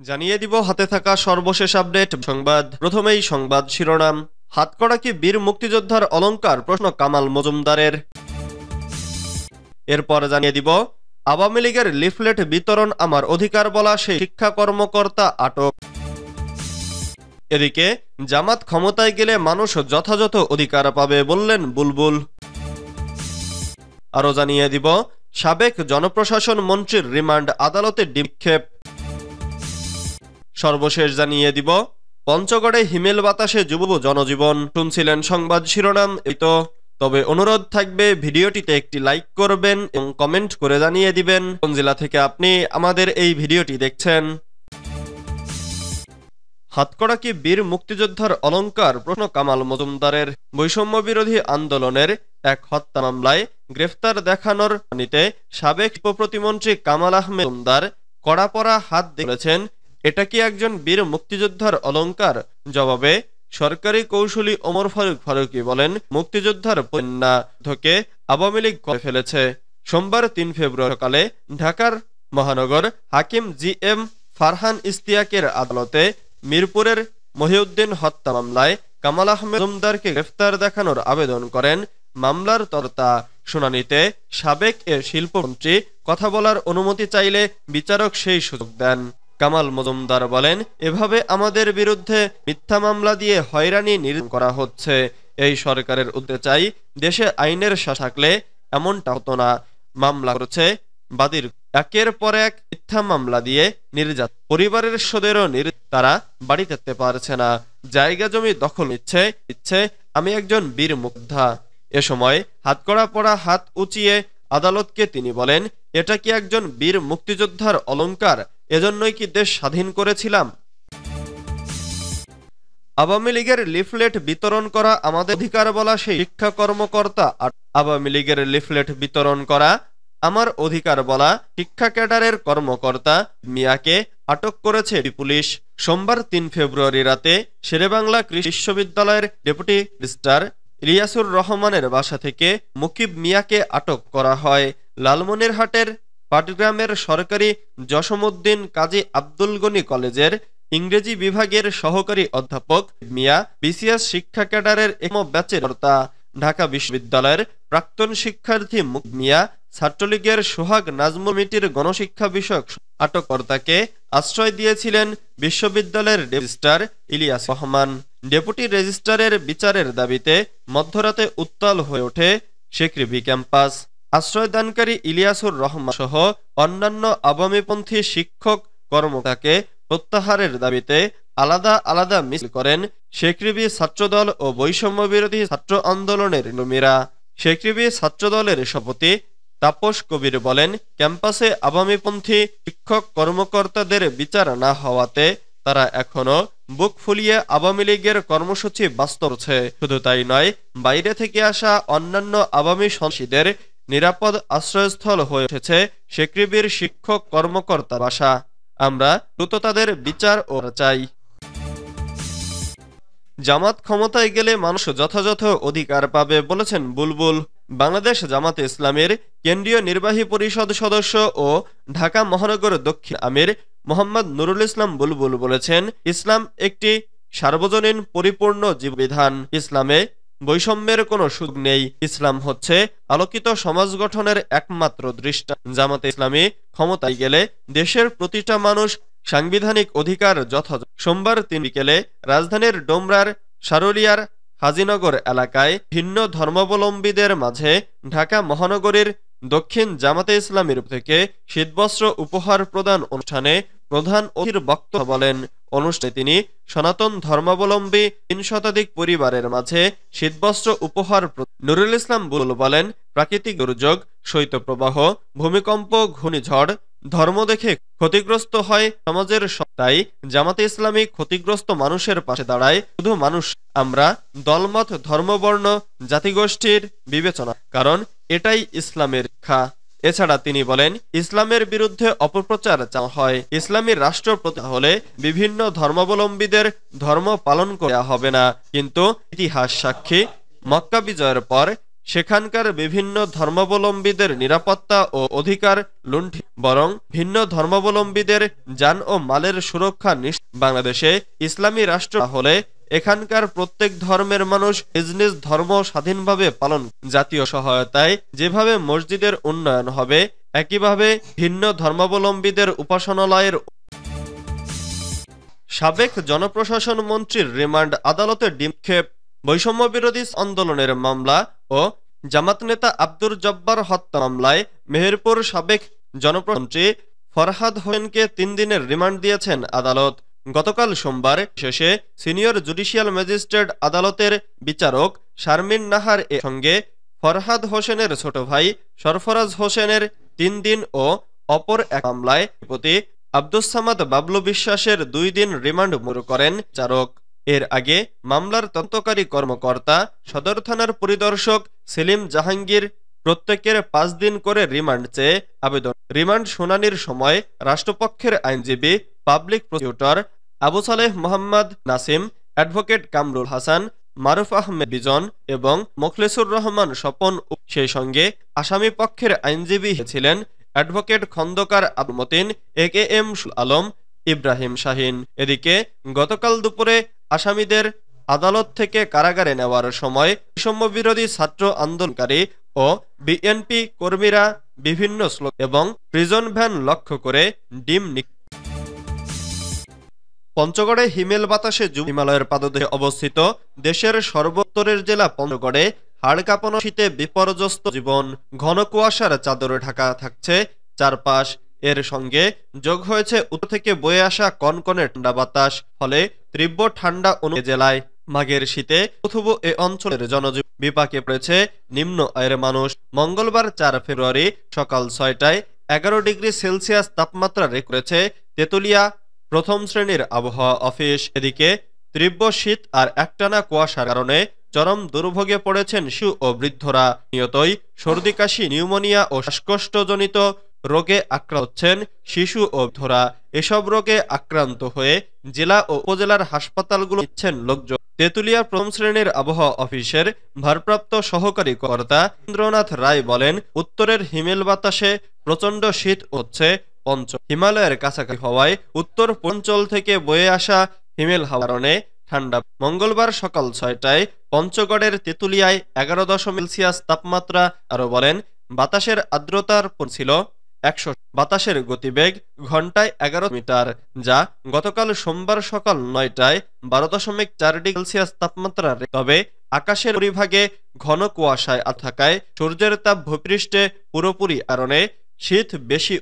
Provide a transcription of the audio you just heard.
জানিয়ে দিব হাতে থাকা সর্বশেষ আপডেট সংবাদ। প্রথমেই সংবাদ শিরোনাম। হাতকড়া কি বীর মুক্তিযোদ্ধার অলংকার, প্রশ্ন কামাল মজুমদারের। এরপর জানিয়ে দিব আওয়ামী লীগের লিফলেট বিতরণ আমার অধিকার বলা সেই শিক্ষা কর্মকর্তা আটক। এদিকে জামাত ক্ষমতায় গেলে মানুষ যথাযথ অধিকার পাবে বললেন বুলবুল। আরো জানিয়ে দিব সাবেক জনপ্রশাসন মন্ত্রীর রিমান্ড আদালতে নিক্ষেপ। সর্বশেষ জানিয়ে দিব পঞ্চগড়ে হিমেল বাতাসে যুব জনজীবন। শুনছিলেন সংবাদ শিরোনাম। তবে অনুরোধ থাকবে ভিডিওটিতে একটি লাইক করবেন এবং কমেন্ট করে জানিয়ে দিবেন কোন জেলা থেকে আপনি আমাদের এই ভিডিওটি দেখছেন। হাতকড়া কি বীর মুক্তিযোদ্ধার অলংকার, প্রশ্ন কামাল মজুমদারের। বৈষম্য বিরোধী আন্দোলনের এক হত্যা মামলায় গ্রেফতার দেখানোর নিতে সাবেক উপপ্রতিমন্ত্রী কামাল আহমেদ মজুমদার কড়া হাত দিয়েছেন, এটা কি একজন বীর মুক্তিযোদ্ধার অলংকার? জবাবে সরকারি কৌশলী ওমর ফারুকী বলেন, মুক্তিযোদ্ধার পণ্যাকে আওয়ামী লীগ করে ফেলেছে। সোমবার ৩ ফেব্রুয়ারি সকালে ঢাকার মহানগর হাকিম GM ফারহান ইশতিয়াকের আদালতে মিরপুরের মহিউদ্দিন হত্যা মামলায় কামাল আহমেদ মজুমদারকে গ্রেফতার দেখানোর আবেদন করেন। মামলার তর্তা শুনানিতে সাবেক শিল্পমন্ত্রী কথা বলার অনুমতি চাইলে বিচারক সেই সুযোগ দেন। কামাল মজুমদার বলেন, এভাবে আমাদের বিরুদ্ধে মিথ্যা মামলা দিয়ে হয়রানি নির্যাতন করা হচ্ছে। এই সরকারের উদ্দেশ্য চাই দেশে আইনের শাসন থাকলে এমনটা হতো না। মামলা করছে বাদীর একের পর এক মিথ্যা মামলা দিয়ে নির্যাতন, পরিবারের সদস্যদেরও তারা বাড়ি যেতে পারছে না, জায়গা জমি দখল নিচ্ছে। আমি একজন বীর মুক্তিযোদ্ধা। এ সময় হাতকড়া পরা হাত উঁচিয়ে আদালতকে তিনি বলেন, এটা কি একজন বীর মুক্তিযোদ্ধার অলংকার? এজন্যই কি দেশ স্বাধীন করেছিলাম? আওয়ামী লীগের লিফলেট বিতরণ করা আমাদের অধিকার বলা সেই শিক্ষা কর্মকর্তা। আওয়ামী লীগের লিফলেট বিতরণ করা আমার অধিকার বলা শিক্ষা ক্যাডারের কর্মকর্তা মিয়াকে আটক করেছে পুলিশ। সোমবার ৩ ফেব্রুয়ারি রাতে শেরেবাংলা কৃষি বিশ্ববিদ্যালয়ের ডেপুটি রেজিস্ট্রার ইলিয়াসুর রহমানের বাসা থেকে মুকিব মিয়াকে আটক করা হয়। লালমনিরহাটের পাটগ্রামের সরকারি জসমউদ্দিন কাজী আব্দুল গনি কলেজের ইংরেজি বিভাগের সহকারী অধ্যাপক মিয়া BCS শিক্ষা ক্যাডারের ব্যাচের কর্তা। ঢাকা বিশ্ববিদ্যালয়ের প্রাক্তন শিক্ষার্থী মিয়া ছাত্রলীগের সোহাগ নাজমুল কমিটির গণশিক্ষা বিষয়ক আটককর্তাকে আশ্রয় দিয়েছিলেন বিশ্ববিদ্যালয়ের রেজিস্ট্রার ইলিয়াস রহমান। ডেপুটি রেজিস্ট্রারের বিচারের দাবিতে মধ্যরাতে উত্তাল হয়ে ওঠে শেকৃবি ক্যাম্পাস। আশ্রয়দানকারী ইলিয়াসুর রহমান সহ অন্যান্য আওয়ামীপন্থী শিক্ষক কর্মকর্তাকে প্রত্যাহারের দাবিতে আলাদা মিছিল করেন শেকৃবি ছাত্রদল ও বৈষম্য বিরোধী ছাত্র আন্দোলনের কর্মীরা। শেকৃবি ছাত্রদলের সভাপতি তাপস কবির বলেন, ক্যাম্পাসে আওয়ামীপন্থী শিক্ষক কর্মকর্তাদের বিচার না হওয়াতে তারা এখনো বুক ফুলিয়ে আওয়ামী লীগের কর্মসূচি বাস্তব করছে। শুধু তাই নয়, বাইরে থেকে আসা অন্যান্য আওয়ামী সন্ত্রাসীদের নিরাপদ আশ্রয়স্থল হয়ে উঠেছে শেকৃবির শিক্ষক কর্মকর্তার বাসা। আমরা দ্রুত তাদের বিচার ও চাই। জামাত ক্ষমতায় গেলে মানুষ যথাযথ অধিকার পাবে বলেছেন বুলবুল। বাংলাদেশ জামাতে ইসলামের কেন্দ্রীয় নির্বাহী পরিষদ সদস্য ও ঢাকা মহানগর দক্ষিণ আমির মোহাম্মদ নুরুল ইসলাম বুলবুল বলেছেন, ইসলাম একটি সার্বজনীন পরিপূর্ণ জীববিধান। ইসলামে বৈষম্যের কোনো সুযোগ নেই। ইসলাম হচ্ছে আলোকিত সমাজ গঠনের একমাত্র দৃষ্টান্ত। জামাতে ইসলামী ক্ষমতায় গেলে দেশের প্রতিটা মানুষ সাংবিধানিক অধিকার যথাযথ। সোমবার ৩ বিকেলে রাজধানীর ডোমরার সারুলিয়ার হাজিনগর এলাকায় ভিন্ন ধর্মাবলম্বীদের মাঝে ঢাকা মহানগরীর দক্ষিণ জামাতে ইসলামীর থেকে শীতবস্ত্র উপহার প্রদান অনুষ্ঠানে প্রধান অতিথির বক্তব্য বলেন। অনুষ্ঠানে তিনি সনাতন ধর্মাবলম্বী ৩ শতাধিক পরিবারের মাঝে শীতবস্ত্র উপহার নুরুল ইসলাম বুলবুল বলেন, প্রাকৃতিক দুর্যোগ, শৈত্যপ্রবাহ, ভূমিকম্প, ঘূর্ণিঝড় ধর্ম দেখে ক্ষতিগ্রস্ত হয় সমাজের তাই জামাতে ইসলামী ক্ষতিগ্রস্ত মানুষের পাশে দাঁড়ায়। শুধু মানুষ, আমরা দলমত, ধর্মবর্ণ, জাতিগোষ্ঠীর বিবেচনা, কারণ এটাই ইসলামের শিক্ষা। এছাড়া তিনি বলেন, ইসলামের বিরুদ্ধে অপপ্রচার চাওয়া হয়। ইসলামী রাষ্ট্র প্রতিষ্ঠা হলে বিভিন্ন ধর্মাবলম্বীদের ধর্ম পালন করা হবে না, কিন্তু ইতিহাস সাক্ষী মক্কা বিজয়ের পর সেখানকার বিভিন্ন ধর্মাবলম্বীদের নিরাপত্তা ও অধিকার লুণ্ঠিত, বরং ভিন্ন ধর্মাবলম্বীদের যান ও মালের সুরক্ষা নিশ্চিত। বাংলাদেশে ইসলামী রাষ্ট্র হলে এখানকার প্রত্যেক ধর্মের মানুষ নিজ নিজ ধর্ম স্বাধীনভাবে পালন। জাতীয় সহায়তায় যেভাবে মসজিদের উন্নয়ন হবে, একইভাবে ভিন্ন ধর্মাবলম্বীদের উপাসনালয়ের। সাবেক জনপ্রশাসন মন্ত্রীর রিমান্ড আদালতে ডিমক্ষেপ। বৈষম্যবিরোধী আন্দোলনের মামলা ও জামাত নেতা আব্দুর জব্বার হত্যা মামলায় মেহেরপুর সাবেক জনপ্রশাসনমন্ত্রী ফরহাদ হোসেনকে ৩ দিনের রিমান্ড দিয়েছেন আদালত। গতকাল সোমবার শেষে সিনিয়র জুডিশিয়াল ম্যাজিস্ট্রেট আদালতের বিচারক শারমিন নাহার এর সঙ্গে ফরহাদ হোসেনের ছোট ভাই সরফরাজ হোসেনের ৩ দিন ও অপর এক মামলায় প্রতি আব্দুস সামাদ বাবলু বিশ্বাসের ২ দিন রিমান্ড মঞ্জুর করেন বিচারক। এর আগে মামলার তদন্তকারী কর্মকর্তা সদর থানার পরিদর্শক সেলিম জাহাঙ্গীর প্রত্যেকের ৫ দিন করে রিমান্ড চেয়ে আবেদন। রিমান্ড শুনানির সময় রাষ্ট্রপক্ষের আইনজীবী public prosecutor Abu Saleh Mohammad Nasim, advocate Kamrul Hasan, Maruf Ahmed Bijon এবং মোখলেসুর রহমান স্বপন, সেই সঙ্গে আসামি পক্ষের আইনজীবী ছিলেন অ্যাডভোকেট খন্দকার আবুল মতিন, AKM আলম, ইব্রাহিম শাহিন। এদিকে গতকাল দুপুরে আসামিদের আদালত থেকে কারাগারে নেওয়ার সময় বৈষম্যবিরোধী ছাত্র আন্দোলনকারী ও বিএনপি কর্মীরা বিভিন্ন স্লোগান এবং প্রিজন ভ্যান লক্ষ্য করে ডিম। পঞ্চগড়ে হিমেল বাতাসে হিমালয়ের পাদদেশে অবস্থিত দেশের সর্বোত্তরের জেলা পঞ্চগড়ে হাড় কাঁপানো শীতে বিপর্যস্ত জীবন। ঘন কুয়াশার চাদরে ঢাকা থাকছে চারপাশ। এর সঙ্গে যোগ হয়েছে উত্তর থেকে বয়ে আসা কনকনে ঠান্ডা বাতাস, ফলে তীব্র ঠান্ডা জেলায় মাঘের শীতে অথবা এ অঞ্চলের জনজীবন বিপাকে পড়েছে নিম্ন আয়ের মানুষ। মঙ্গলবার ৪ ফেব্রুয়ারি সকাল ৬টায় ১১ ডিগ্রি সেলসিয়াস তাপমাত্রা রেকর্ড করেছে তেতুলিয়া প্রথম শ্রেণীর আবহাওয়া অফিস। এদিকে তীব্র শীত আর একটানা কুয়াশার কারণে চরম দুর্ভোগে পড়েছেন শিশু ও বৃদ্ধরা। নিয়তই সর্দি, কাশি, নিউমোনিয়া ও শ্বাসকষ্টজনিত রোগে আক্রান্ত হচ্ছেন শিশু ও বৃদ্ধরা। এসব রোগে আক্রান্ত হয়ে জেলা ও উপজেলার হাসপাতালগুলো নিচ্ছেন লোকজন। তেতুলিয়া প্রথম শ্রেণীর আবহাওয়া অফিসের ভারপ্রাপ্ত সহকারী কর্মকর্তা ইন্দ্রনাথ রায় বলেন, উত্তরের হিমেল বাতাসে প্রচণ্ড শীত হচ্ছে। হিমালয়ের কাছাকাছি হওয়ায় উত্তর পূর্বাঞ্চল থেকে বয়ে আসা হিমেল হাওয়ার কারণে ঠান্ডা। মঙ্গলবার সকাল ৬টায় পঞ্চগড়ের তেতুলিয়ায় ১১ সেলসিয়াস তাপমাত্রা। আরো বলেন, বাতাসের আর্দ্রতার ছিল ১০০। বাতাসের গতিবেগ ঘন্টায় ১১ মিটার, যা গতকাল সোমবার সকাল ৯টায় ১২.৪ ডিগ্রি সেলসিয়াস তাপমাত্রা। তবে আকাশের পরিভাগে ঘন কুয়াশায় থাকায় সূর্যের তাপ ভূপৃষ্ঠে পুরোপুরি কারণে শীত বেশি।